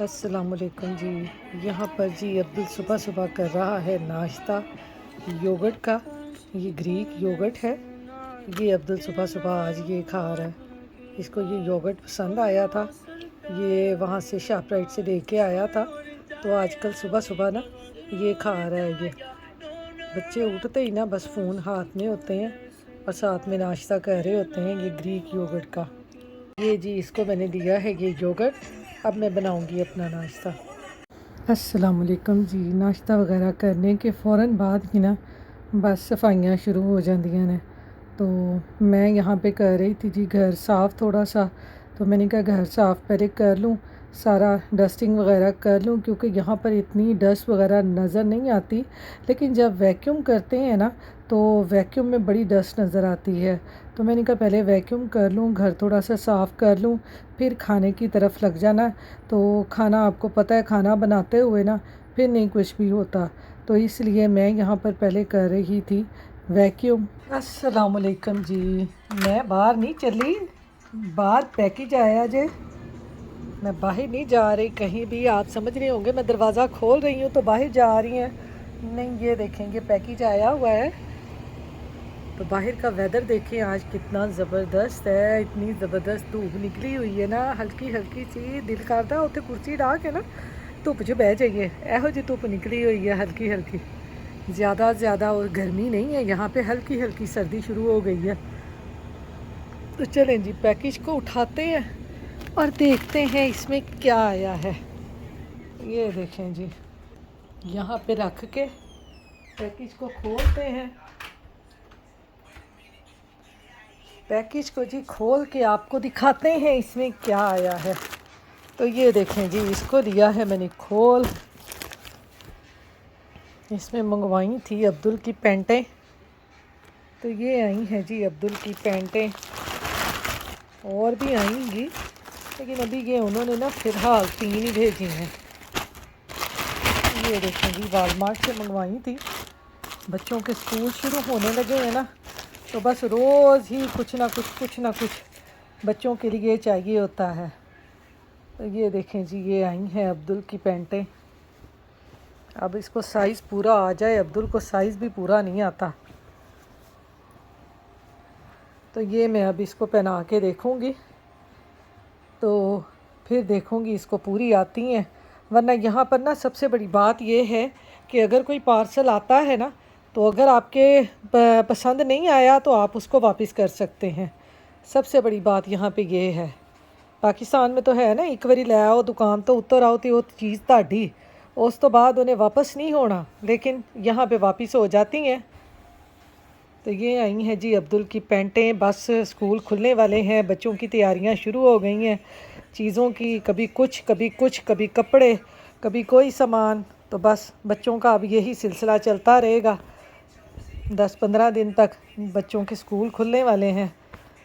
अस्सलामुअलैकुम जी। यहाँ पर जी अब्दुल सुबह सुबह कर रहा है नाश्ता योगर्ट का। ये ग्रीक योगर्ट है। ये अब्दुल सुबह सुबह आज ये खा रहा है। इसको ये योगर्ट पसंद आया था, ये वहाँ से शॉपराइट से लेके आया था, तो आजकल सुबह सुबह ना ये खा रहा है। ये बच्चे उठते ही ना बस फ़ोन हाथ में होते हैं और साथ में नाश्ता कर रहे होते हैं ये ग्रीक योगर्ट का। ये जी इसको मैंने दिया है ये योगर्ट। अब मैं बनाऊंगी अपना नाश्ता। अस्सलाम वालेकुम जी। नाश्ता वगैरह करने के फ़ौरन बाद ही ना बस सफाइयाँ शुरू हो जांदियां ने। तो मैं यहाँ पे कर रही थी जी घर साफ़ थोड़ा सा, तो मैंने कहा घर साफ़ पहले कर लूँ, सारा डस्टिंग वगैरह कर लूँ, क्योंकि यहाँ पर इतनी डस्ट वगैरह नज़र नहीं आती, लेकिन जब वैक्यूम करते हैं ना तो वैक्यूम में बड़ी डस्ट नज़र आती है। तो मैंने कहा पहले वैक्यूम कर लूँ, घर थोड़ा सा साफ़ कर लूँ, फिर खाने की तरफ लग जाना। तो खाना आपको पता है, खाना बनाते हुए ना फिर नहीं कुछ भी होता, तो इसलिए मैं यहाँ पर पहले कर रही थी वैक्यूम। अस्सलाम वालेकुम जी। मैं बाहर नहीं चली, बाहर पैकेज आया जे, मैं बाहर नहीं जा रही कहीं भी। आप समझ रहे होंगे मैं दरवाज़ा खोल रही हूँ तो बाहर जा रही हैं, नहीं। ये देखेंगे पैकेज आया हुआ है। तो बाहर का वेदर देखें आज कितना ज़बरदस्त है। इतनी ज़बरदस्त धूप निकली हुई है ना, हल्की हल्की सी दिल करता उत्थे कुर्सी डाह के ना धुप च बह जाइए। एहो जी धुप निकली हुई है हल्की हल्की, ज़्यादा और गर्मी नहीं है यहाँ पे, हल्की हल्की सर्दी शुरू हो गई है। तो चलें जी पैकेज को उठाते हैं और देखते हैं इसमें क्या आया है। ये देखें जी, यहाँ पे रख के पैकेज को खोलते हैं। पैकेज को जी खोल के आपको दिखाते हैं इसमें क्या आया है। तो ये देखें जी, इसको लिया है मैंने खोल। इसमें मंगवाई थी अब्दुल की पैंटें, तो ये आई हैं जी अब्दुल की पैंटें, और भी आएंगी, लेकिन अभी ये उन्होंने ना फ़िलहाल 3 ही भेजी हैं। ये देखें जी वालमार्ट से मंगवाई थी। बच्चों के स्कूल शुरू होने लगे हैं ना, तो बस रोज़ ही कुछ ना कुछ बच्चों के लिए चाहिए होता है। तो ये देखें जी, ये आई हैं अब्दुल की पैंटें। अब इसको साइज़ पूरा आ जाए, अब्दुल को साइज़ भी पूरा नहीं आता। तो ये मैं अब इसको पहना के देखूँगी, तो फिर देखूँगी इसको पूरी आती हैं। वरना यहाँ पर ना सबसे बड़ी बात ये है कि अगर कोई पार्सल आता है ना, तो अगर आपके पसंद नहीं आया तो आप उसको वापस कर सकते हैं। सबसे बड़ी बात यहाँ पे ये है। पाकिस्तान में तो है ना, एक बारी ले आओ दुकान तो उतर आओ तो वो चीज़ ताड़ी, उस तो बाद उन्हें वापस नहीं होना, लेकिन यहाँ पे वापस हो जाती हैं। तो ये आई हैं जी अब्दुल की पैंटें। बस स्कूल खुलने वाले हैं, बच्चों की तैयारियां शुरू हो गई हैं चीज़ों की, कभी कुछ कभी कपड़े, कभी कोई सामान। तो बस बच्चों का अब यही सिलसिला चलता रहेगा। 10-15 दिन तक बच्चों के स्कूल खुलने वाले हैं।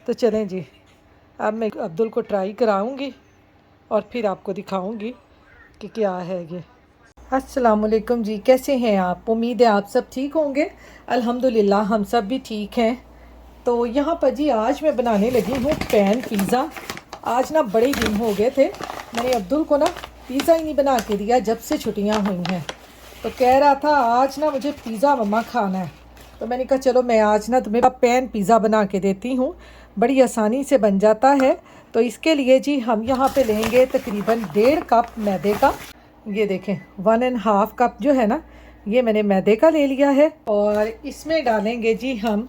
तो चलें जी, अब मैं अब्दुल को ट्राई कराऊंगी और फिर आपको दिखाऊंगी कि क्या है ये। अस्सलामुअलैकुम जी, कैसे हैं आप? उम्मीद है आप सब ठीक होंगे। अल्हम्दुलिल्लाह हम सब भी ठीक हैं। तो यहाँ पर जी आज मैं बनाने लगी हूँ पैन पिज़्ज़ा। आज ना बड़े दिन हो गए थे, मैंने अब्दुल को ना पिज़्ज़ा ही नहीं बना के दिया जब से छुट्टियाँ हुई हैं। तो कह रहा था आज ना मुझे पिज़्ज़ा मम्मा खाना है। तो मैंने कहा चलो मैं आज ना तुम्हें पैन पिज़्ज़ा बना के देती हूँ, बड़ी आसानी से बन जाता है। तो इसके लिए जी हम यहाँ पे लेंगे तकरीबन 1.5 कप मैदे का। ये देखें 1.5 कप जो है ना, ये मैंने मैदे का ले लिया है। और इसमें डालेंगे जी हम,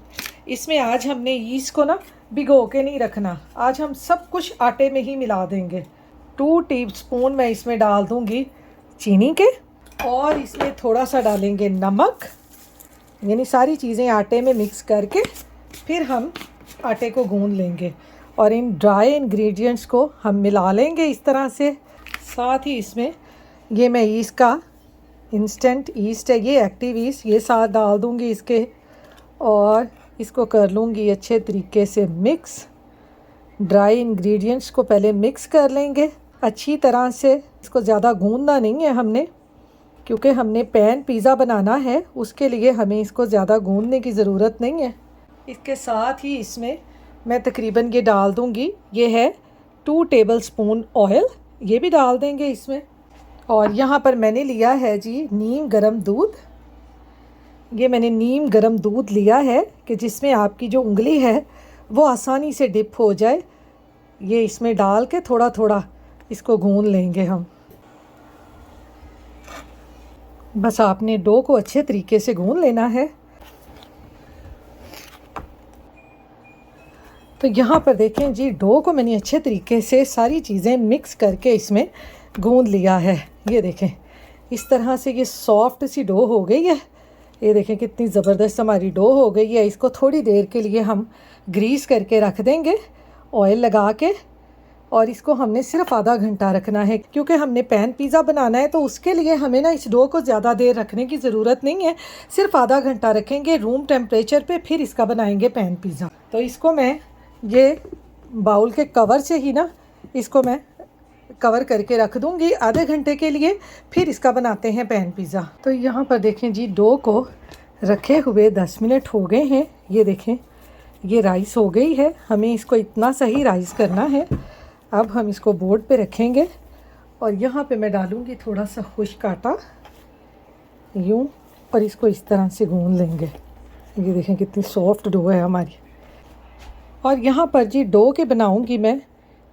इसमें आज हमने ईस्ट को ना भिगो के नहीं रखना, आज हम सब कुछ आटे में ही मिला देंगे। 2 टीस्पून मैं इसमें डाल दूँगी चीनी के, और इसमें थोड़ा सा डालेंगे नमक। यानी सारी चीज़ें आटे में मिक्स करके फिर हम आटे को गूंद लेंगे और इन ड्राई इंग्रेडिएंट्स को हम मिला लेंगे इस तरह से। साथ ही इसमें ये मैं ईस्ट का, इंस्टेंट ईस्ट है ये, एक्टिव ईस्ट, ये साथ डाल दूँगी इसके, और इसको कर लूँगी अच्छे तरीके से मिक्स। ड्राई इंग्रेडिएंट्स को पहले मिक्स कर लेंगे अच्छी तरह से। इसको ज़्यादा गूंदना नहीं है हमने, क्योंकि हमने पैन पिज़्ज़ा बनाना है, उसके लिए हमें इसको ज़्यादा गूंदने की ज़रूरत नहीं है। इसके साथ ही इसमें मैं तकरीबन ये डाल दूँगी, ये है 2 टेबलस्पून ऑयल, ये भी डाल देंगे इसमें। और यहाँ पर मैंने लिया है जी नीम गरम दूध। ये मैंने नीम गरम दूध लिया है कि जिसमें आपकी जो उंगली है वो आसानी से डिप हो जाए। ये इसमें डाल के थोड़ा थोड़ा इसको गूंद लेंगे हम। बस आपने डो को अच्छे तरीके से गूंद लेना है। तो यहाँ पर देखें जी, डो को मैंने अच्छे तरीके से सारी चीज़ें मिक्स करके इसमें गूंद लिया है। ये देखें इस तरह से ये सॉफ्ट सी डो हो गई है। ये देखें कितनी ज़बरदस्त हमारी डो हो गई है। इसको थोड़ी देर के लिए हम ग्रीस करके रख देंगे ऑयल लगा के, और इसको हमने सिर्फ आधा घंटा रखना है क्योंकि हमने पैन पिज़्ज़ा बनाना है। तो उसके लिए हमें ना इस डो को ज़्यादा देर रखने की ज़रूरत नहीं है, सिर्फ आधा घंटा रखेंगे रूम टेम्परेचर पे, फिर इसका बनाएंगे पैन पिज़्ज़ा। तो इसको मैं ये बाउल के कवर से ही ना इसको मैं कवर करके रख दूंगी आधे घंटे के लिए, फिर इसका बनाते हैं पैन पिज़्ज़ा। तो यहाँ पर देखें जी, डो को रखे हुए 10 मिनट हो गए हैं। ये देखें ये राइस हो गई है। हमें इसको इतना सही राइस करना है। अब हम इसको बोर्ड पे रखेंगे और यहाँ पे मैं डालूँगी थोड़ा सा खुश्क आटा यूँ, और इसको इस तरह से गूंद लेंगे। ये देखें कितनी सॉफ्ट डो है हमारी। और यहाँ पर जी डो के बनाऊँगी मैं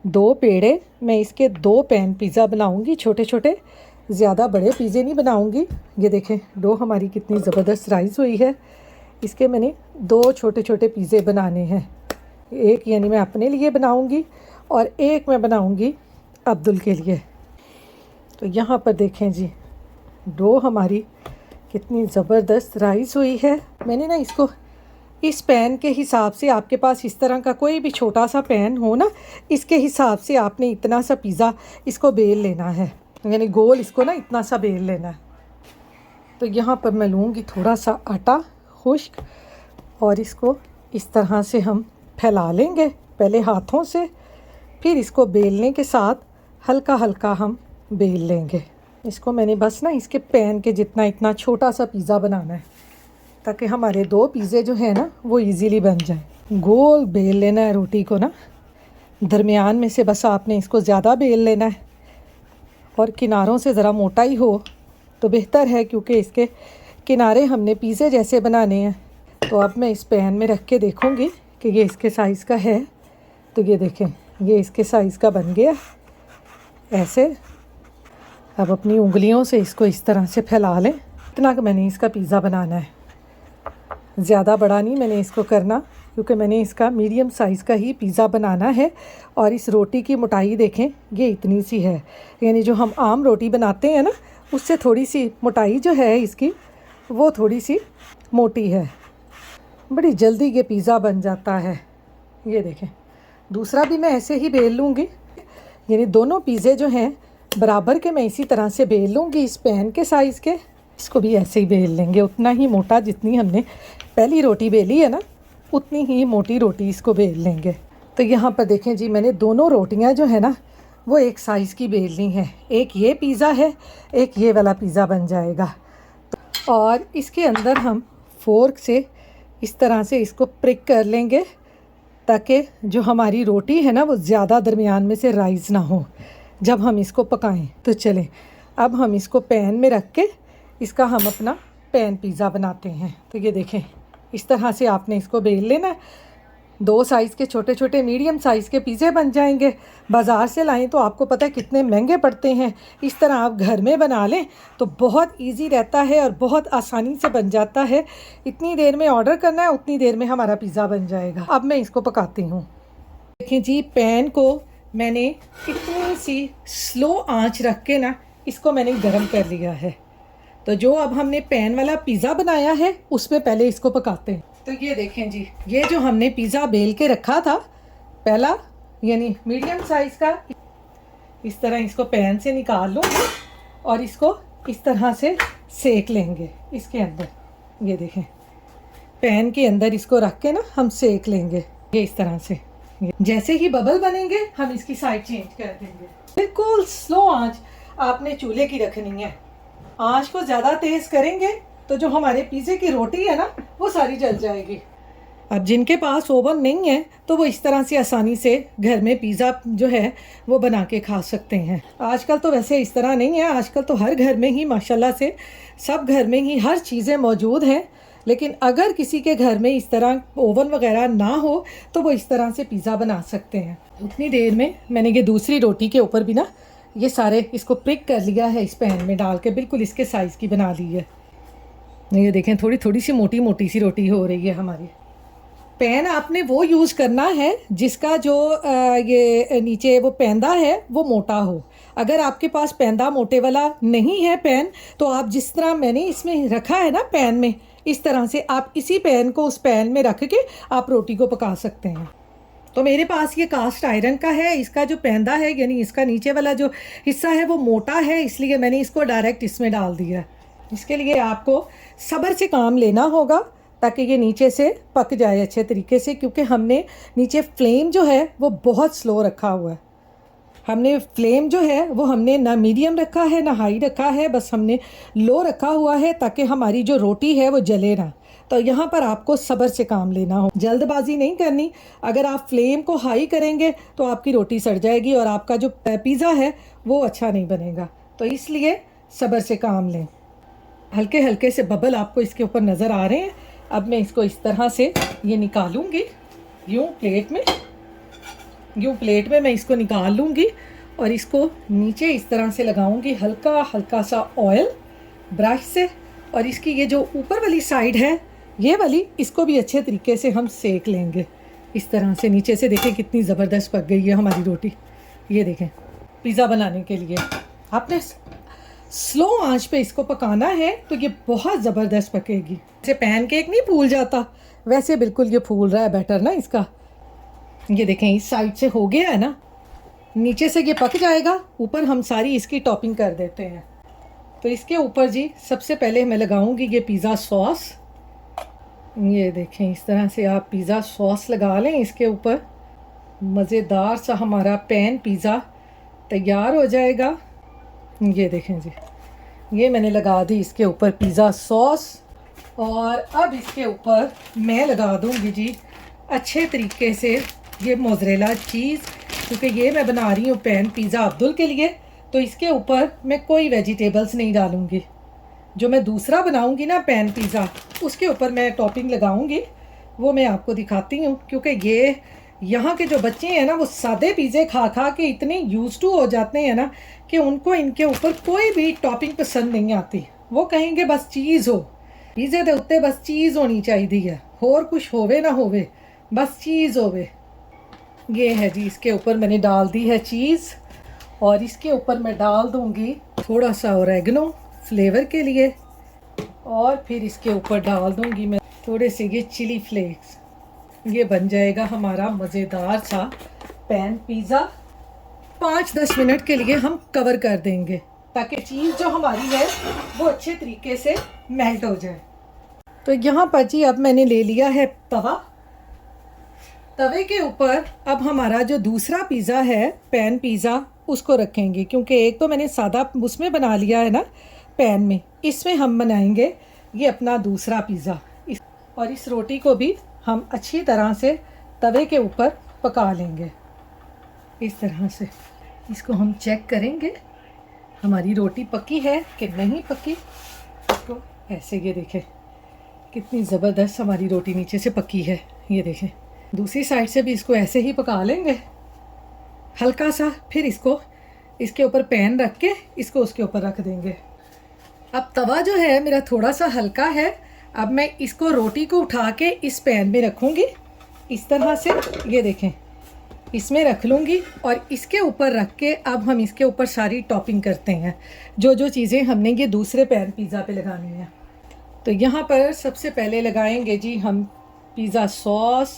2 पेड़े। मैं इसके 2 पैन पिज़्ज़ा बनाऊँगी छोटे छोटे, ज़्यादा बड़े पिज़्ज़े नहीं बनाऊँगी। ये देखें डो हमारी कितनी ज़बरदस्त राइस हुई है। इसके मैंने 2 छोटे छोटे पिज़्ज़े बनाने हैं। एक यानी मैं अपने लिए बनाऊँगी और एक मैं बनाऊँगी अब्दुल के लिए। तो यहाँ पर देखें जी, डो हमारी कितनी ज़बरदस्त राइस हुई है। मैंने ना इसको इस पैन के हिसाब से, आपके पास इस तरह का कोई भी छोटा सा पैन हो ना, इसके हिसाब से आपने इतना सा पिज़्ज़ा इसको बेल लेना है, यानी गोल इसको ना इतना सा बेल लेना है। तो यहाँ पर मैं लूँगी थोड़ा सा आटा खुश्क और इसको इस तरह से हम फैला लेंगे पहले हाथों से, फिर इसको बेलने के साथ हल्का हल्का हम बेल लेंगे। इसको मैंने बस ना इसके पैन के जितना इतना छोटा सा पिज़्ज़ा बनाना है ताकि हमारे 2 पिज़्ज़े जो है ना वो इजीली बन जाए। गोल बेल लेना है रोटी को ना, दरमियान में से बस आपने इसको ज़्यादा बेल लेना है और किनारों से ज़रा मोटा ही हो तो बेहतर है क्योंकि इसके किनारे हमने पिज़्ज़े जैसे बनाने हैं। तो अब मैं इस पैन में रख के देखूँगी कि ये इसके साइज़ का है। तो ये देखें ये इसके साइज़ का बन गया ऐसे। अब अपनी उंगलियों से इसको इस तरह से फैला लें। इतना कि मैंने इसका पिज़्ज़ा बनाना है, ज़्यादा बड़ा नहीं मैंने इसको करना क्योंकि मैंने इसका मीडियम साइज़ का ही पिज़्ज़ा बनाना है। और इस रोटी की मोटाई देखें ये इतनी सी है, यानी जो हम आम रोटी बनाते हैं ना उससे थोड़ी सी मोटाई जो है इसकी वो थोड़ी सी मोटी है। बड़ी जल्दी ये पिज़्ज़ा बन जाता है। ये देखें दूसरा भी मैं ऐसे ही बेल लूँगी, यानी दोनों पिज़्ज़े जो हैं बराबर के मैं इसी तरह से बेल लूँगी इस पैन के साइज़ के। इसको भी ऐसे ही बेल लेंगे, उतना ही मोटा जितनी हमने पहली रोटी बेली है ना उतनी ही मोटी रोटी इसको बेल लेंगे। तो यहाँ पर देखें जी, मैंने दोनों रोटियाँ जो है ना वो एक साइज़ की बेलनी है। एक ये पिज़्ज़ा है, एक ये वाला पिज़्ज़ा बन जाएगा। और इसके अंदर हम फोर्क से इस तरह से इसको प्रिक कर लेंगे ताकि जो हमारी रोटी है ना वो ज़्यादा दरमियान में से राइस ना हो जब हम इसको पकाएं। तो चलें अब हम इसको पैन में रख के इसका हम अपना पैन पिज़्ज़ा बनाते हैं। तो ये देखें इस तरह से आपने इसको बेल लेना है। 2 साइज़ के छोटे छोटे मीडियम साइज़ के पिज़्ज़े बन जाएंगे। बाज़ार से लाएं तो आपको पता है कितने महंगे पड़ते हैं। इस तरह आप घर में बना लें तो बहुत इजी रहता है और बहुत आसानी से बन जाता है। इतनी देर में ऑर्डर करना है उतनी देर में हमारा पिज़्ज़ा बन जाएगा। अब मैं इसको पकाती हूँ। देखिए जी, पैन को मैंने इतनी सी स्लो आँच रख के ना इसको मैंने गर्म कर लिया है। तो जो अब हमने पैन वाला पिज़्ज़ा बनाया है उसमें पहले इसको पकाते हैं। तो ये देखें जी, ये जो हमने पिज़्ज़ा बेल के रखा था पहला, यानी मीडियम साइज़ का, इस तरह इसको पैन से निकाल लो और इसको इस तरह से सेक लेंगे इसके अंदर। ये देखें पैन के अंदर इसको रख के ना हम सेक लेंगे ये इस तरह से। जैसे ही बबल बनेंगे हम इसकी साइड चेंज कर देंगे। बिल्कुल स्लो आंच आपने चूल्हे की रखनी है। आंच को ज़्यादा तेज़ करेंगे तो जो हमारे पिज़्ज़े की रोटी है ना वो सारी जल जाएगी। अब जिनके पास ओवन नहीं है तो वो इस तरह से आसानी से घर में पिज़्ज़ा जो है वो बना के खा सकते हैं। आजकल तो वैसे इस तरह नहीं है, आजकल तो हर घर में ही माशाल्लाह से सब घर में ही हर चीज़ें मौजूद हैं। लेकिन अगर किसी के घर में इस तरह ओवन वगैरह ना हो तो वो इस तरह से पिज़्ज़ा बना सकते हैं। उतनी देर में मैंने ये दूसरी रोटी के ऊपर भी ना ये सारे इसको प्रिक कर लिया है, इस पैन में डाल के बिल्कुल इसके साइज़ की बना ली है। ये देखें थोड़ी थोड़ी सी मोटी मोटी सी रोटी हो रही है हमारी। पैन आपने वो यूज़ करना है जिसका जो ये नीचे वो पैंदा है वो मोटा हो। अगर आपके पास पैंदा मोटे वाला नहीं है पैन, तो आप जिस तरह मैंने इसमें रखा है ना पैन में, इस तरह से आप इसी पैन को उस पैन में रख के आप रोटी को पका सकते हैं। तो मेरे पास ये कास्ट आयरन का है, इसका जो पैंदा है यानी इसका नीचे वाला जो हिस्सा है वो मोटा है, इसलिए मैंने इसको डायरेक्ट इसमें डाल दिया। इसके लिए आपको सब्र से काम लेना होगा ताकि ये नीचे से पक जाए अच्छे तरीके से, क्योंकि हमने नीचे फ्लेम जो है वो बहुत स्लो रखा हुआ है। हमने फ्लेम जो है वो हमने ना मीडियम रखा है ना हाई रखा है, बस हमने लो रखा हुआ है ताकि हमारी जो रोटी है वो जले ना। तो यहाँ पर आपको सब्र से काम लेना हो, जल्दबाजी नहीं करनी। अगर आप फ्लेम को हाई करेंगे तो आपकी रोटी सड़ जाएगी और आपका जो पिज़्ज़ा है वो अच्छा नहीं बनेगा। तो इसलिए सब्र से काम लें। हल्के हल्के से बबल आपको इसके ऊपर नज़र आ रहे हैं। अब मैं इसको इस तरह से ये निकालूंगी, यूँ प्लेट में मैं इसको निकाल लूँगी और इसको नीचे इस तरह से लगाऊंगी हल्का हल्का सा ऑयल ब्रश से। और इसकी ये जो ऊपर वाली साइड है ये वाली, इसको भी अच्छे तरीके से हम सेक लेंगे इस तरह से। नीचे से देखें कितनी ज़बरदस्त पक गई है हमारी रोटी। ये देखें, पिज़्ज़ा बनाने के लिए आपने स्लो आंच पे इसको पकाना है तो ये बहुत ज़बरदस्त पकेगी। जैसे पैनकेक नहीं फूल जाता वैसे बिल्कुल ये फूल रहा है बैटर ना इसका। ये देखें इस साइड से हो गया है ना, नीचे से ये पक जाएगा, ऊपर हम सारी इसकी टॉपिंग कर देते हैं। तो इसके ऊपर जी सबसे पहले मैं लगाऊंगी ये पिज़्ज़ा सॉस। ये देखें इस तरह से आप पिज़्ज़ा सॉस लगा लें इसके ऊपर, मज़ेदार सा हमारा पैन पिज़्ज़ा तैयार हो जाएगा। ये देखें जी, ये मैंने लगा दी इसके ऊपर पिज़्ज़ा सॉस। और अब इसके ऊपर मैं लगा दूंगी जी अच्छे तरीके से ये मोज़रेला चीज़, क्योंकि ये मैं बना रही हूँ पैन पिज़्ज़ा अब्दुल के लिए, तो इसके ऊपर मैं कोई वेजिटेबल्स नहीं डालूँगी। जो मैं दूसरा बनाऊँगी ना पैन पिज़्ज़ा, उसके ऊपर मैं टॉपिंग लगाऊँगी, वो मैं आपको दिखाती हूँ। क्योंकि ये यहाँ के जो बच्चे हैं ना वो सादे पिज़्ज़े खा खा के इतने यूज़ टू हो जाते हैं ना कि उनको इनके ऊपर कोई भी टॉपिंग पसंद नहीं आती। वो कहेंगे बस चीज़ हो, पिज़्ज़े के उत्ते बस चीज़ होनी चाहिए है, और कुछ होवे ना होवे, बस चीज़ होवे। ये है जी, इसके ऊपर मैंने डाल दी है चीज़ और इसके ऊपर मैं डाल दूँगी थोड़ा सा ऑरेगनो फ्लेवर के लिए, और फिर इसके ऊपर डाल दूँगी मैं थोड़े से ये चिली फ्लेक्स। ये बन जाएगा हमारा मज़ेदार सा पैन पिज़्ज़ा। 5-10 मिनट के लिए हम कवर कर देंगे ताकि चीज़ जो हमारी है वो अच्छे तरीके से मेल्ट हो जाए। तो यहाँ पर जी अब मैंने ले लिया है तवा। तवे के ऊपर अब हमारा जो दूसरा पिज़्ज़ा है पैन पिज़्ज़ा उसको रखेंगे, क्योंकि एक तो मैंने सादा उसमें बना लिया है ना पैन में, इसमें हम बनाएंगे ये अपना दूसरा पिज़्ज़ा। और इस रोटी को भी हम अच्छी तरह से तवे के ऊपर पका लेंगे इस तरह से। इसको हम चेक करेंगे हमारी रोटी पकी है कि नहीं पकी। इसको ऐसे, ये देखें कितनी ज़बरदस्त हमारी रोटी नीचे से पकी है। ये देखें दूसरी साइड से भी इसको ऐसे ही पका लेंगे हल्का सा, फिर इसको इसके ऊपर पैन रख के इसको उसके ऊपर रख देंगे। अब तवा जो है मेरा थोड़ा सा हल्का है, अब मैं इसको रोटी को उठा के इस पैन में रखूँगी इस तरह से। ये देखें इसमें रख लूँगी और इसके ऊपर रख के अब हम इसके ऊपर सारी टॉपिंग करते हैं, जो जो चीज़ें हमने ये दूसरे पैन पिज़्ज़ा पे लगानी है। तो यहाँ पर सबसे पहले लगाएंगे जी हम पिज़्ज़ा सॉस।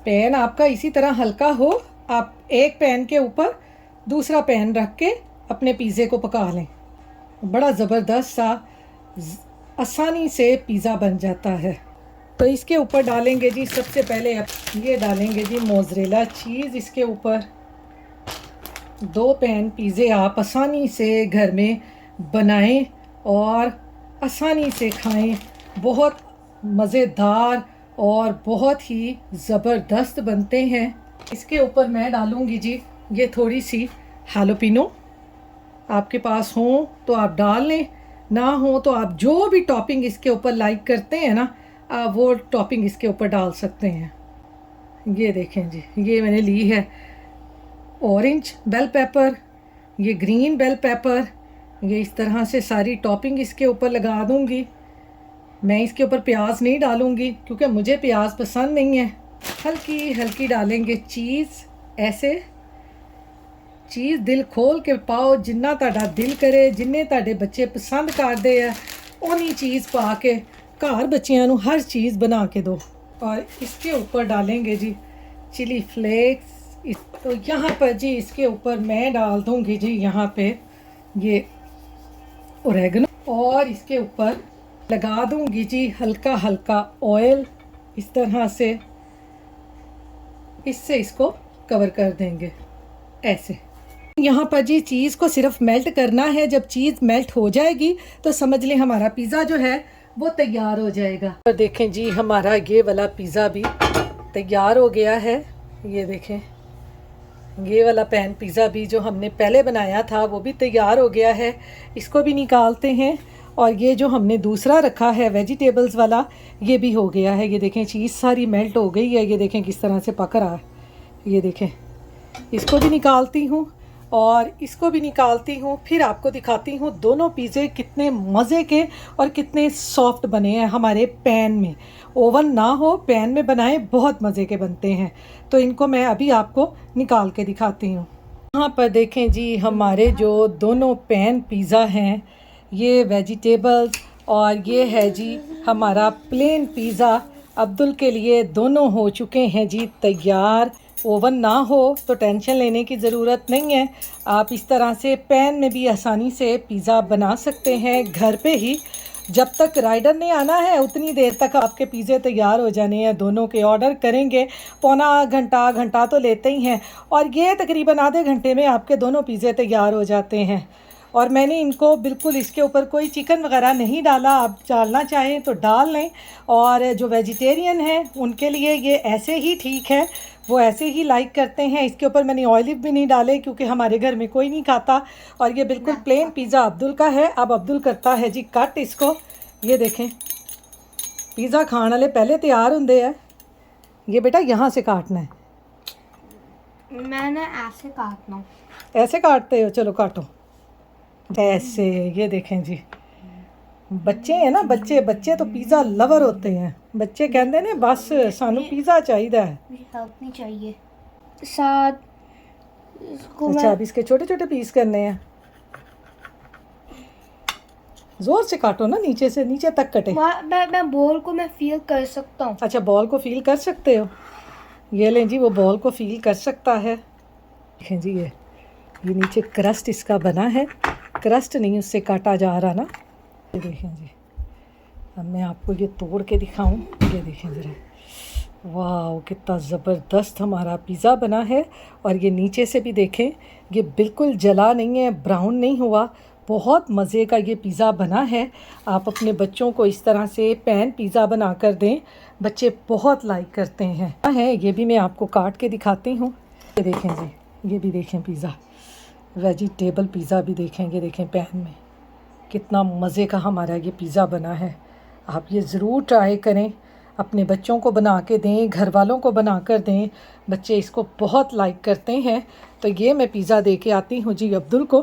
पैन आपका इसी तरह हल्का हो, आप एक पैन के ऊपर दूसरा पैन रख के अपने पिज़्ज़े को पका लें। बड़ा ज़बरदस्त सा आसानी से पिज़्ज़ा बन जाता है। तो इसके ऊपर डालेंगे जी सबसे पहले ये डालेंगे जी मोज़रेला चीज़ इसके ऊपर। 2 पैन पिज़्ज़े आप आसानी से घर में बनाएं और आसानी से खाएं। बहुत मज़ेदार और बहुत ही ज़बरदस्त बनते हैं। इसके ऊपर मैं डालूँगी जी ये थोड़ी सी हैलोपिनो। आपके पास हो तो आप डाल लें, ना हो तो आप जो भी टॉपिंग इसके ऊपर लाइक करते हैं ना, आप वो टॉपिंग इसके ऊपर डाल सकते हैं। ये देखें जी, ये मैंने ली है ऑरेंज बेल पेपर, ये ग्रीन बेल पेपर। ये इस तरह से सारी टॉपिंग इसके ऊपर लगा दूंगी। मैं इसके ऊपर प्याज नहीं डालूंगी क्योंकि मुझे प्याज पसंद नहीं है। हल्की हल्की डालेंगे चीज़। ऐसे चीज़ दिल खोल के पाओ, जिन्ना ताड़ा दिल करे, जिन्ने ताड़े बच्चे पसंद करते हैं उन्हीं चीज़ पा के घर बच्चियां नू हर चीज़ बना के दो। और इसके ऊपर डालेंगे जी चिली फ्लेक्स। तो यहाँ पर जी इसके ऊपर मैं डाल दूँगी जी यहाँ पे ये ओरेगनो, और इसके ऊपर लगा दूँगी जी हल्का हल्का ऑयल इस तरह से। इससे इसको कवर कर देंगे ऐसे। यहाँ पर जी चीज़ को सिर्फ मेल्ट करना है। जब चीज़ मेल्ट हो जाएगी तो समझ लें हमारा पिज़्ज़ा जो है वो तैयार हो जाएगा। और देखें जी हमारा ये वाला पिज़्ज़ा भी तैयार हो गया है। ये देखें ये वाला पैन पिज़्ज़ा भी जो हमने पहले बनाया था वो भी तैयार हो गया है। इसको भी निकालते हैं। और ये जो हमने दूसरा रखा है वेजिटेबल्स वाला, ये भी हो गया है। ये देखें चीज़ सारी मेल्ट हो गई है। ये देखें किस तरह से पक रहा है। ये देखें, इसको भी निकालती हूँ और इसको भी निकालती हूँ। फिर आपको दिखाती हूँ दोनों पिज़्ज़े कितने मज़े के और कितने सॉफ्ट बने हैं हमारे पैन में। ओवन ना हो, पैन में बनाएं, बहुत मज़े के बनते हैं। तो इनको मैं अभी आपको निकाल के दिखाती हूँ। यहाँ पर देखें जी हमारे जो दोनों पैन पिज़्ज़ा हैं, ये वेजिटेबल्स और ये है जी हमारा प्लेन पिज़्ज़ा, अब्दुल के लिए दोनों हो चुके हैं जी तैयार। ओवन ना हो तो टेंशन लेने की ज़रूरत नहीं है। आप इस तरह से पैन में भी आसानी से पिज़्ज़ा बना सकते हैं घर पे ही। जब तक राइडर नहीं आना है उतनी देर तक आपके पिज़्ज़े तैयार हो जाने हैं। दोनों के ऑर्डर करेंगे पौना घंटा तो लेते ही हैं, और ये तकरीबन आधे घंटे में आपके दोनों पिज़्ज़े तैयार हो जाते हैं। और मैंने इनको बिल्कुल इसके ऊपर कोई चिकन वगैरह नहीं डाला। आप डालना चाहें तो डाल लें, और जो वेजिटेरियन हैं उनके लिए ये ऐसे ही ठीक है, वो ऐसे ही लाइक करते हैं। इसके ऊपर मैंने ऑलिव भी नहीं डाले क्योंकि हमारे घर में कोई नहीं खाता। और ये बिल्कुल प्लेन पिज़्ज़ा अब्दुल का है। अब अब्दुल करता है जी कट इसको। ये देखें पिज़्ज़ा खाने वाले पहले तैयार होंगे हैं। ये बेटा यहाँ से काटना है। मैंने ऐसे काटना। ऐसे काटते हो? चलो काटो ऐसे। ये देखें जी बच्चे हैं ना, बच्चे तो पिज़्ज़ा लवर होते हैं। बच्चे कहते ने बस सानू पिज़्ज़ा चाहिए है। हेल्प नहीं चाहिए साथ इसको। अच्छा अब इसके छोटे छोटे पीस करने हैं। जोर से काटो ना, नीचे से नीचे तक कटे। मैं बॉल को मैं फील कर सकता हूँ। अच्छा बॉल को फील कर सकते हो? ये लें जी, वो बॉल को फील कर सकता है। देखें जी ये नीचे क्रस्ट इसका बना है। क्रस्ट नहीं उससे काटा जा रहा ना। ये देखें जी, अब मैं आपको ये तोड़ के दिखाऊं। ये देखें ज़रा, वाह कितना ज़बरदस्त हमारा पिज़्ज़ा बना है। और ये नीचे से भी देखें, ये बिल्कुल जला नहीं है, ब्राउन नहीं हुआ। बहुत मज़े का ये पिज़्ज़ा बना है। आप अपने बच्चों को इस तरह से पैन पिज़्ज़ा बना कर दें, बच्चे बहुत लाइक करते हैं। ये भी मैं आपको काट के दिखाती हूँ। ये देखें जी, ये भी देखें पिज़्ज़ा, वेजिटेबल पिज़्ज़ा भी देखें। ये देखें पैन में कितना मज़े का हमारा ये पिज़्ज़ा बना है। आप ये ज़रूर ट्राई करें, अपने बच्चों को बना के दें, घर वालों को बना कर दें। बच्चे इसको बहुत लाइक करते हैं। तो ये मैं पिज़्ज़ा दे के आती हूँ जी अब्दुल को।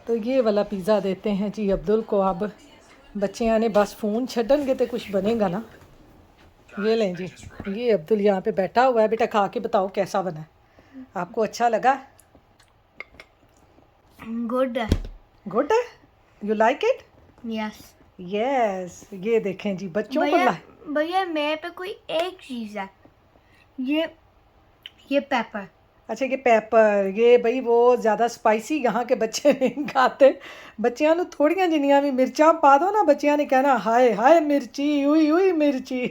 तो ये वाला पिज़्ज़ा देते हैं जी अब्दुल को। अब बच्चे आने बस फ़ोन छड़नगे तो कुछ बनेगा ना। ये लें जी, ये अब्दुल यहाँ पे बैठा हुआ है। बेटा खा के बताओ कैसा बना है, आपको अच्छा लगा? गुड है। गुड है, you like it? Yes yes. ये देखें जी बच्चों को भैया मेरे पे कोई एक चीज़ है, ये पेपर। अच्छा ये पेपर, ये भाई वो ज़्यादा स्पाइसी यहाँ के बच्चे नहीं खाते। बच्चियां नू थोड़ियां जिन्नियां भी मिर्चां पा दो ना, बच्चियां ने कहना हाय हाय मिर्ची, हुई हुई मिर्ची।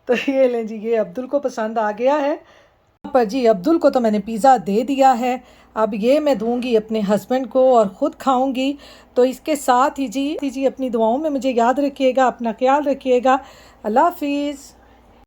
तो ये लें जी, ये अब्दुल को पसंद आ गया है। पर जी अब्दुल को तो मैंने पिज़्ज़ा दे दिया है। अब ये मैं दूंगी अपने हस्बैंड को और ख़ुद खाऊंगी। तो इसके साथ ही जी अपनी दुआओं में मुझे याद रखिएगा, अपना ख्याल रखिएगा। अल्लाह हाफिज़।